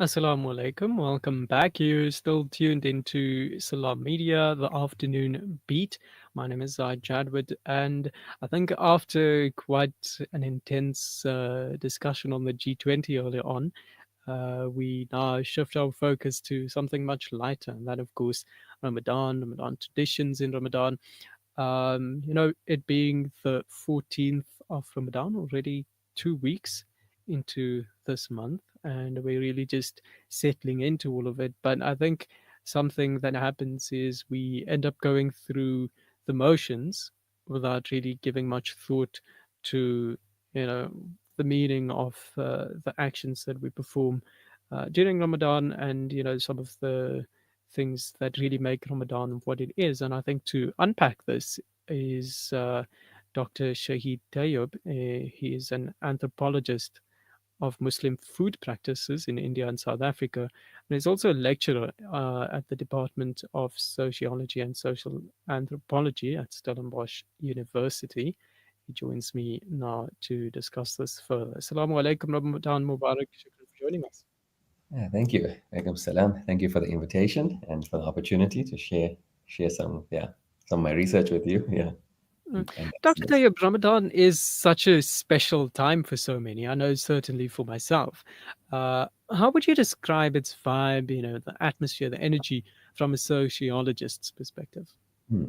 Assalamu alaikum. Welcome back. You're still tuned into Salaamedia, the afternoon beat. My name is Jadwid, and I think after quite an intense discussion on the G20 earlier on, we now shift our focus to something much lighter, and that, of course, Ramadan traditions in Ramadan. It being the 14th of Ramadan, already 2 weeks into this month, and we're really just settling into all of it. But I think something that happens is we end up going through the motions without really giving much thought to, you know, the meaning of the actions that we perform during Ramadan, and some of the things that really make Ramadan what it is. And I think to unpack this is Dr. Shaheed Tayob. He is an anthropologist of Muslim food practices in India and South Africa. And he's also a lecturer at the Department of Sociology and Social Anthropology at Stellenbosch University. He joins me now to discuss this further. Assalamu alaikum, Ramadan Mubarak. Shukran for joining us. Yeah, thank you. Alaikum salam. Thank you for the invitation and for the opportunity to share some of my research with you. Yeah. And Dr. listeners. Tayyib, Ramadan is such a special time for so many. I know certainly for myself. How would you describe its vibe, the atmosphere, the energy from a sociologist's perspective? Hmm.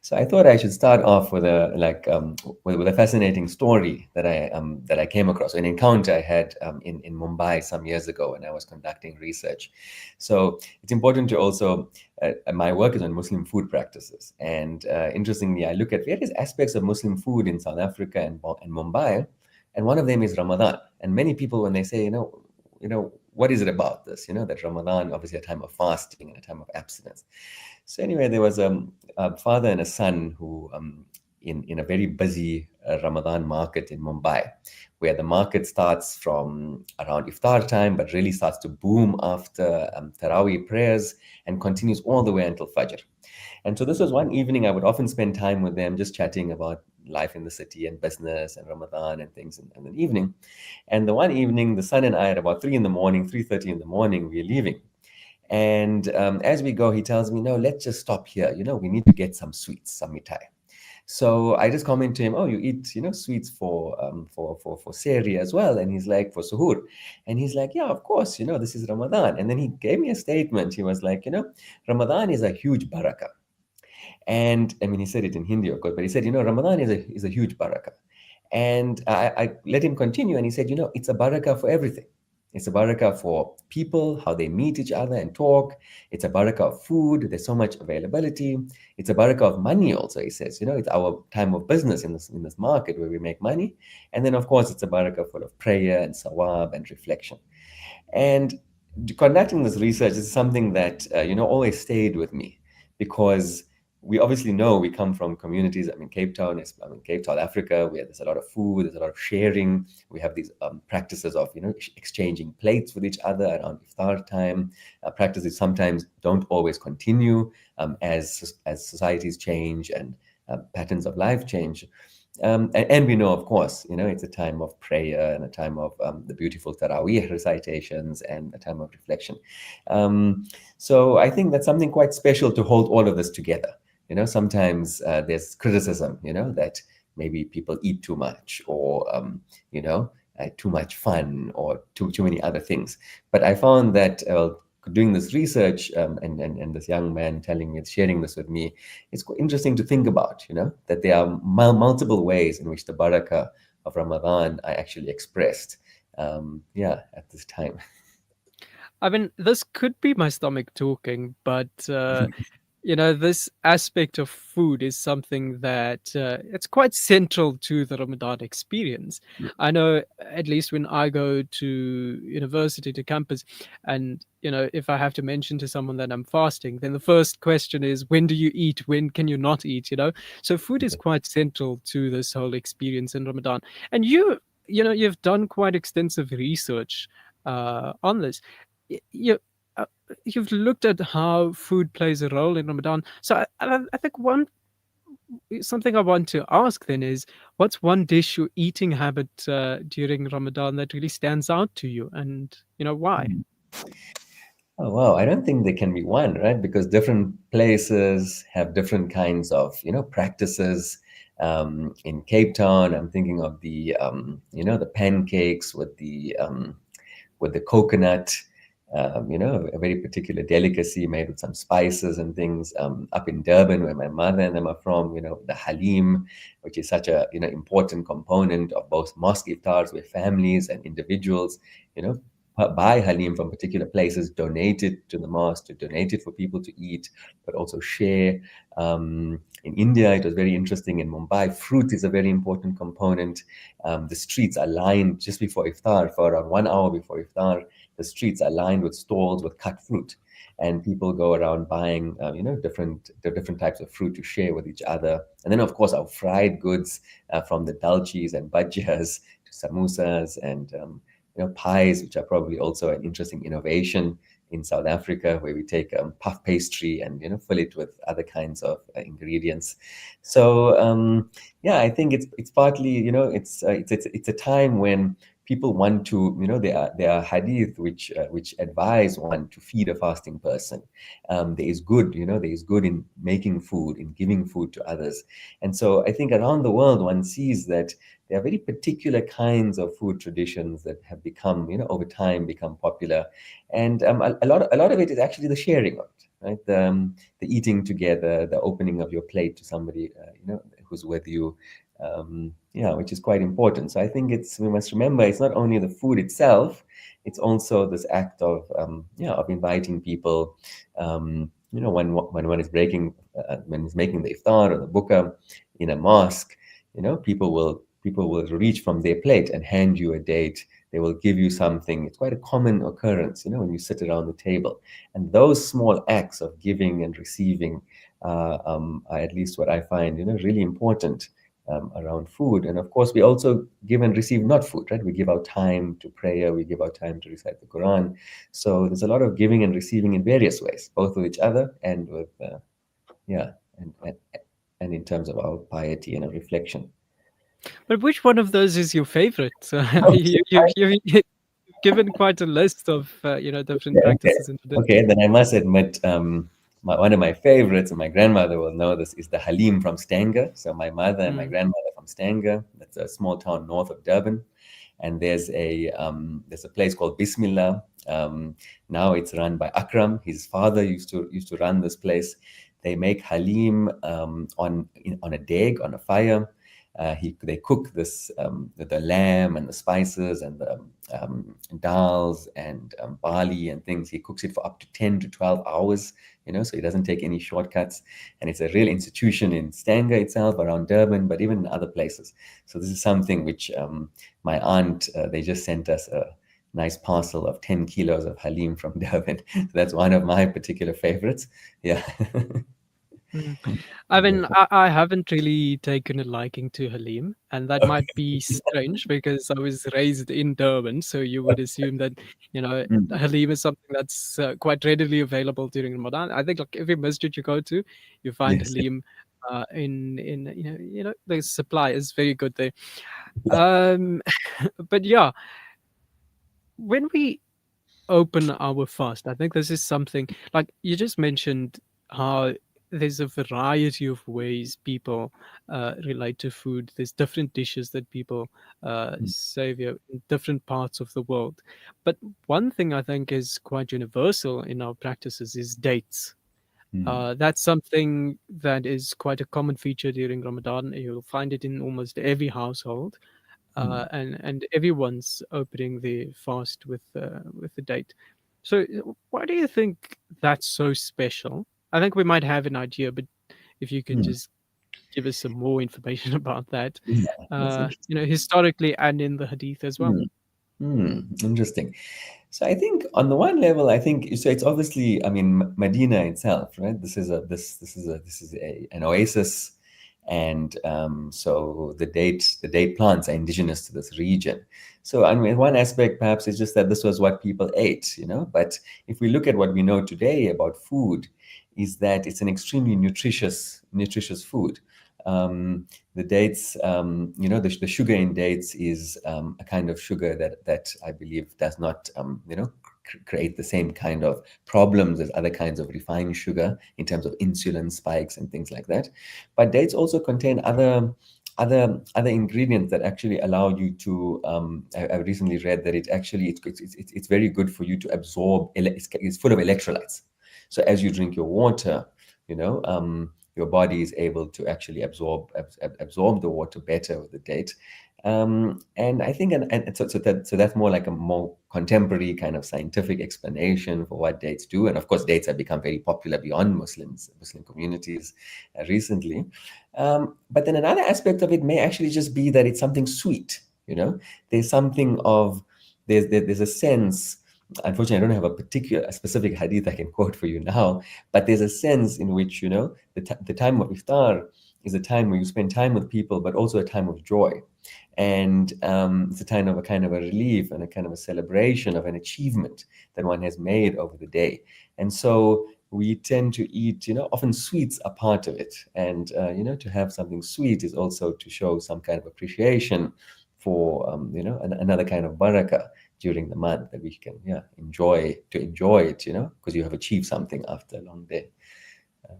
So I thought I should start off with with a fascinating story that I came across, an encounter I had in Mumbai some years ago when I was conducting research. So it's important to also my work is on Muslim food practices, and interestingly, I look at various aspects of Muslim food in South Africa and Mumbai, and one of them is Ramadan. And many people, when they say, what is it about this? That Ramadan, obviously a time of fasting and a time of abstinence. So anyway, there was a father and a son who, in a very busy Ramadan market in Mumbai, where the market starts from around iftar time, but really starts to boom after Taraweeh prayers and continues all the way until Fajr. And so this was one evening I would often spend time with them, just chatting about life in the city and business and Ramadan and things in the evening. And the one evening, the son and I, at about 3 in the morning, 3:30 in the morning, we're leaving. And as we go, he tells me, no, let's just stop here. We need to get some sweets, some mitai. So I just comment to him, oh, you eat, sweets for sehri as well. And he's like, for suhoor. And he's like, yeah, of course, this is Ramadan. And then he gave me a statement. He was like, Ramadan is a huge barakah. And I mean, he said it in Hindi, of course, but he said, Ramadan is a huge barakah. And I let him continue. And he said, it's a barakah for everything. It's a barakah for people, how they meet each other and talk. It's a barakah of food. There's so much availability. It's a barakah of money also, he says. It's our time of business in this market where we make money. And then, of course, it's a barakah full of prayer and sawab and reflection. And conducting this research is something that, always stayed with me because we obviously know we come from communities. I mean, Cape Town, Africa, where there's a lot of food, there's a lot of sharing. We have these practices of, exchanging plates with each other around iftar time. Practices sometimes don't always continue as societies change and patterns of life change. And we know, of course, it's a time of prayer and a time of the beautiful Taraweeh recitations and a time of reflection. So I think that's something quite special to hold all of this together. Sometimes there's criticism, that maybe people eat too much or, too much fun or too many other things. But I found that doing this research and this young man sharing this with me, it's quite interesting to think about, that there are multiple ways in which the barakah of Ramadan are actually expressed, at this time. I mean, this could be my stomach talking, but this aspect of food is something that it's quite central to the Ramadan experience. I know, at least when I go to university, to campus, and if I have to mention to someone that I'm fasting, then the first question is, when do you eat? When can you not eat? So food is quite central to this whole experience in Ramadan. And you've done quite extensive research on this. You uh, you've looked at how food plays a role in Ramadan. So I think one something I want to ask then is, what's one dish or eating habit during Ramadan that really stands out to you, and why? Oh, wow. I don't think there can be one, right? Because different places have different kinds of, practices. In Cape Town, I'm thinking of the pancakes with the coconut, a very particular delicacy made with some spices and things. Up in Durban, where my mother and them are from, the halim, which is such a important component of both mosque iftars, where families and individuals, you know, buy halim from particular places, donate it to the mosque, to donate it for people to eat, but also share. In India, it was very interesting. In Mumbai, fruit is a very important component. The streets are lined just before iftar, for around 1 hour before iftar. The streets are lined with stalls with cut fruit, and people go around buying, different types of fruit to share with each other. And then, of course, our fried goods, from the dalchis and bhajiyas to samosas and pies, which are probably also an interesting innovation in South Africa, where we take puff pastry and fill it with other kinds of ingredients. So yeah, I think it's partly it's a time when people want to there are hadith which advise one to feed a fasting person. There is good in making food, in giving food to others. And so I think around the world one sees that there are very particular kinds of food traditions that have become, over time become popular. And a lot of it is actually the sharing of it, right? The eating together, the opening of your plate to somebody, who's with you. Yeah, which is quite important. So I think we must remember it's not only the food itself, it's also this act of, of inviting people. When one is when it's making the iftar or the buka in a mosque, people will reach from their plate and hand you a date. They will give you something. It's quite a common occurrence, when you sit around the table. And those small acts of giving and receiving are at least what I find, really important around food. And of course, we also give and receive not food, right? We give our time to prayer, we give our time to recite the Quran. So there's a lot of giving and receiving in various ways, both with each other and with, yeah, and in terms of our piety and our reflection. But which one of those is your favorite? You've given quite a list of different Okay, okay, practices and okay. traditions. Then I must admit, one of my favorites, and my grandmother will know this, is the Halim from Stanger. So my mother and my Mm. grandmother from Stanger. That's a small town north of Durban, and there's a place called Bismillah. Now it's run by Akram. His father used to run this place. They make Halim on a deg, on a fire. They cook the lamb and the spices and the dals and barley and things. He cooks it for up to 10 to 12 hours, so he doesn't take any shortcuts. And it's a real institution in Stanger itself, around Durban, but even in other places. So this is something which my aunt, they just sent us a nice parcel of 10 kilos of halim from Durban. So that's one of my particular favorites. Yeah. Mm. I mean, I haven't really taken a liking to Halim, and that might be strange because I was raised in Durban, so you would assume that, Mm. Halim is something that's quite readily available during Ramadan. I think like every masjid you go to, you find Yes. Halim in the supply is very good there. Yeah. Um, but yeah, when we open our fast. I think this is something like you just mentioned how there's a variety of ways people relate to food. There's different dishes that people savor in different parts of the world. But one thing I think is quite universal in our practices is dates. Mm. That's something that is quite a common feature during Ramadan. You'll find it in almost every household, Mm. and everyone's opening the fast with the date. So, why do you think that's so special? I think we might have an idea, but if you can Mm. just give us some more information about that, Yeah, that's interesting. historically and in the hadith as well. Mm. Interesting. So I think on the one level, I think so. It's obviously, I mean, Medina itself, right? This is an oasis, and so the date plants are indigenous to this region. So I mean, one aspect perhaps is just that this was what people ate, But if we look at what we know today about food, is that it's an extremely nutritious food. The dates, the sugar in dates is a kind of sugar that I believe does not, create the same kind of problems as other kinds of refined sugar in terms of insulin spikes and things like that. But dates also contain other ingredients that actually allow you to. I recently read that it actually it's very good for you to absorb. It's full of electrolytes. So as you drink your water, your body is able to actually absorb the water better with the date. And I think, so that's more like a more contemporary kind of scientific explanation for what dates do. And of course, dates have become very popular beyond Muslim communities recently. But then another aspect of it may actually just be that it's something sweet. There's something of there's a sense. Unfortunately, I don't have a specific hadith I can quote for you now, but there's a sense in which the time of iftar is a time where you spend time with people, but also a time of joy. And it's a kind of a relief and a kind of a celebration of an achievement that one has made over the day. And so we tend to eat, often sweets are part of it. And, to have something sweet is also to show some kind of appreciation for, another kind of barakah during the month that we can, enjoy it, because you have achieved something after a long day.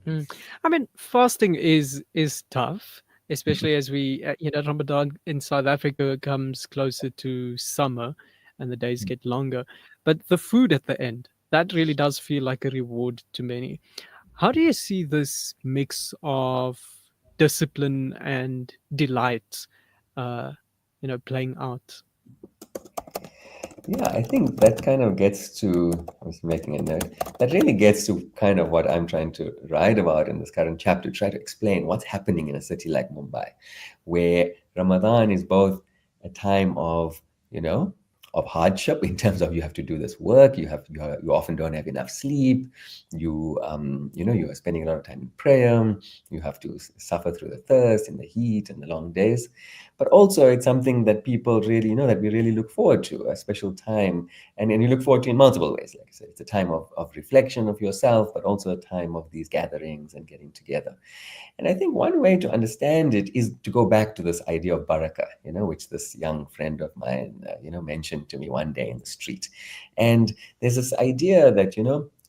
Mm. I mean, fasting is tough, especially as Ramadan in South Africa comes closer to summer, and the days get longer. But the food at the end, that really does feel like a reward to many. How do you see this mix of discipline and delight, uh, playing out? Yeah, I think that kind of gets to, I was making a note, that really gets to kind of what I'm trying to write about in this current chapter, try to explain what's happening in a city like Mumbai, where Ramadan is both a time of, you know, of hardship in terms of you have to do this work, you often don't have enough sleep, you are spending a lot of time in prayer, you have to suffer through the thirst and the heat and the long days. But also it's something that people really, that we really look forward to, a special time. And you look forward to in multiple ways. Like I said, it's a time of reflection of yourself, but also a time of these gatherings and getting together. And I think one way to understand it is to go back to this idea of barakah, which this young friend of mine, mentioned to me one day in the street. And there's this idea that,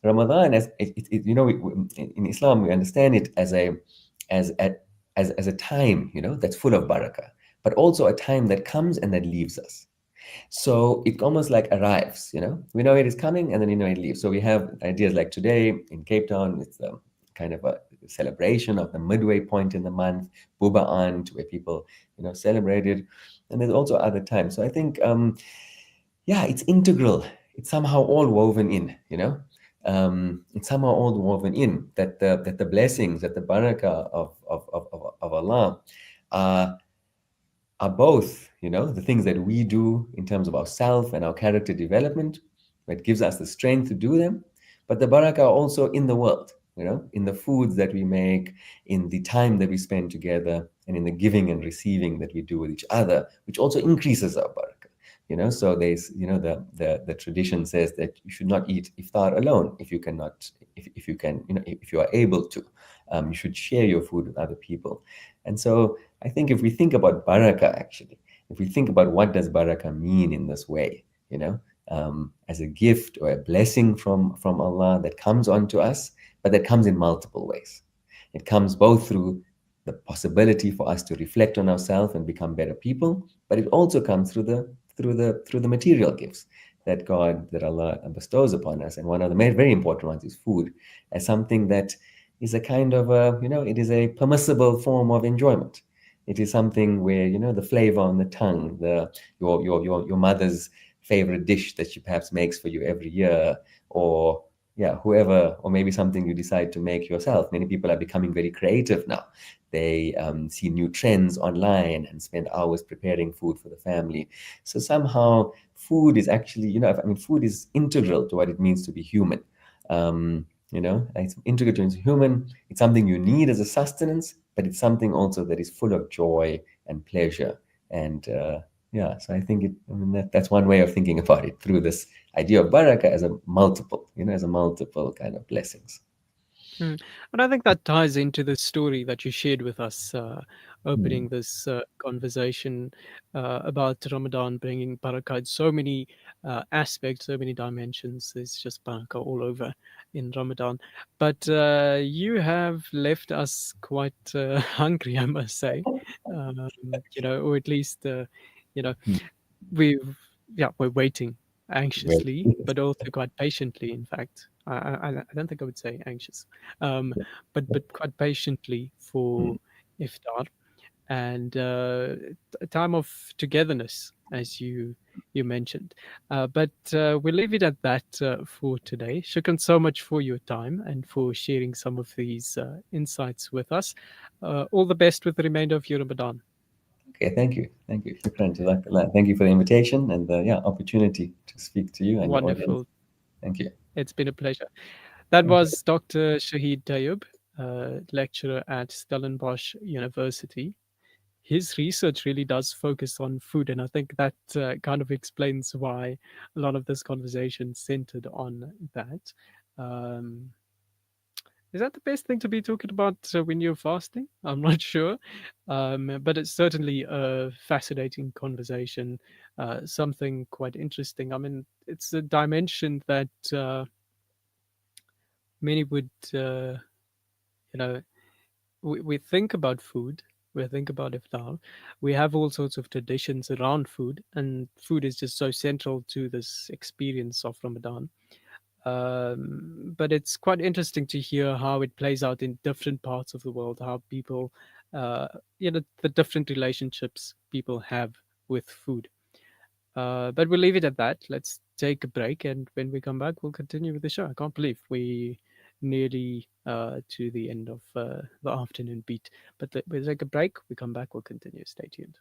Ramadan, as in Islam, we understand it as a, as a time, that's full of barakah, but also a time that comes and that leaves us. So it almost like arrives, we know it is coming and then it leaves. So we have ideas like today in Cape Town, it's kind of a celebration of the midway point in the month, Buba Ant, where people, celebrated. And there's also other times. So I think, it's integral. It's somehow all woven in, it's somehow all woven in that the blessings, that the barakah of Allah are both, the things that we do in terms of ourself and our character development, that gives us the strength to do them, but the barakah also in the world, in the foods that we make, in the time that we spend together, and in the giving and receiving that we do with each other, which also increases our barakah. So there's, the tradition says that you should not eat iftar alone. If you cannot, if you can, if you are able to, you should share your food with other people. And so I think if we think about barakah, actually, if we think about what does barakah mean in this way, as a gift or a blessing from Allah that comes onto us, but that comes in multiple ways. It comes both through the possibility for us to reflect on ourselves and become better people, but it also comes through the material gifts that Allah bestows upon us. And one of the very important ones is food, as something that is a kind of it is a permissible form of enjoyment. It is something where, the flavor on the tongue, your mother's favorite dish that she perhaps makes for you every year, or whoever, or maybe something you decide to make yourself. Many people are becoming very creative now. They see new trends online and spend hours preparing food for the family. So somehow food is actually, food is integral to what it means to be human. It's integral to human. It's something you need as a sustenance, but it's something also that is full of joy and pleasure. And so I think that's one way of thinking about it, through this idea of barakah as a multiple, as a multiple kind of blessings. Mm. And I think that ties into the story that you shared with us, Mm. opening this conversation about Ramadan bringing barakah. So many aspects, so many dimensions. There's just barakah all over in Ramadan. But you have left us quite hungry, I must say. Um, or at least, you know, Mm. we've we're waiting Well, anxiously, but also quite patiently. In fact, I don't think I would say anxious, um, but quite patiently mm. for iftar and a time of togetherness, as you mentioned. But we'll leave it at that for today. Shukran so much for your time and for sharing some of these insights with us. All the best with the remainder of your Ramadan. Okay, thank you. Shukran, Jazakallah. Thank you for the invitation and the opportunity to speak to you and your audience. Wonderful. Thank you. It's been a pleasure. That Thank you. was Dr. Shaheed Tayob, lecturer at Stellenbosch University. His research really does focus on food, and I think that kind of explains why a lot of this conversation centered on that. Um, is that the best thing to be talking about when you're fasting? I'm not sure. But it's certainly a fascinating conversation, something quite interesting. I mean, it's a dimension that many would, you know, we think about food, we think about iftar, we have all sorts of traditions around food, and food is just so central to this experience of Ramadan. But it's quite interesting to hear how it plays out in different parts of the world, how people, uh, the different relationships people have with food. But we'll leave it at that. Let's take a break, and when we come back, we'll continue with the show. I can't believe we nearly to the end of the afternoon beat. But we'll take a break. We come back. We'll continue. Stay tuned.